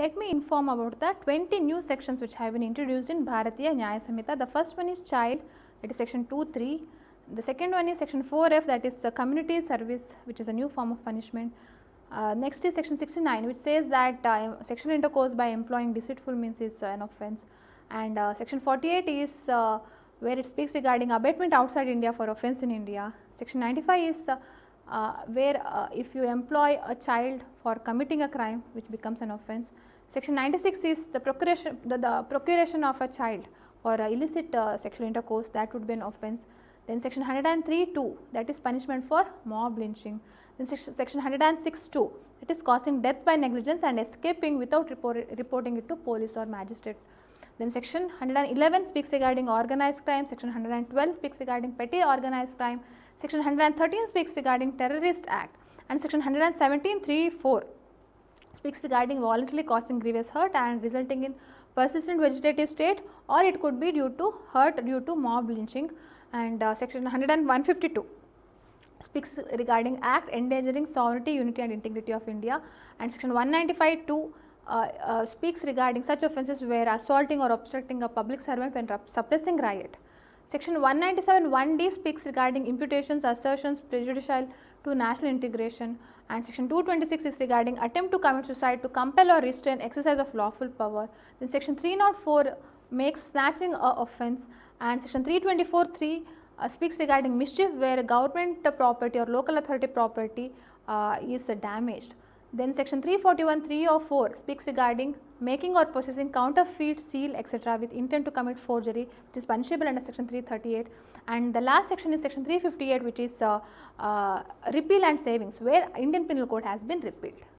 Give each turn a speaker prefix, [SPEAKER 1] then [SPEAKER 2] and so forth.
[SPEAKER 1] Let me inform about the 20 new sections which have been introduced in Bharatiya Nyaya Sanhita. The first one is child, that is section 2(3). The second one is section 4(f), that is community service, which is a new form of punishment. Next is section 69, which says that sexual intercourse by employing deceitful means is an offence. And section 48 is where it speaks regarding abatement outside India for offence in India. Section 95 is where if you employ a child for committing a crime, which becomes an offence. Section 96 is the procuration of a child for illicit sexual intercourse, that would be an offence. Then section 103(2), that is punishment for mob lynching. Then section 106(2), that is causing death by negligence and escaping without reporting it to police or magistrate. Then section 111 speaks regarding organized crime, section 112 speaks regarding petty organized crime, section 113 speaks regarding terrorist act, and section 117(3)(4) speaks regarding voluntarily causing grievous hurt and resulting in persistent vegetative state, or it could be due to hurt due to mob lynching. And section 152 speaks regarding act endangering sovereignty, unity and integrity of India, and section 195(2) speaks regarding such offences where assaulting or obstructing a public servant when suppressing riot. Section 197(1)(d) speaks regarding imputations, assertions prejudicial to national integration, and section 226 is regarding attempt to commit suicide to compel or restrain exercise of lawful power. Then section 304 makes snatching a offence, and section 324(3) speaks regarding mischief where government property or local authority property is damaged. Then section 341(3) or 4 speaks regarding making or possessing counterfeit seal etc. with intent to commit forgery, which is punishable under section 338. And the last section is section 358, which is repeal and savings, where Indian Penal Code has been repealed.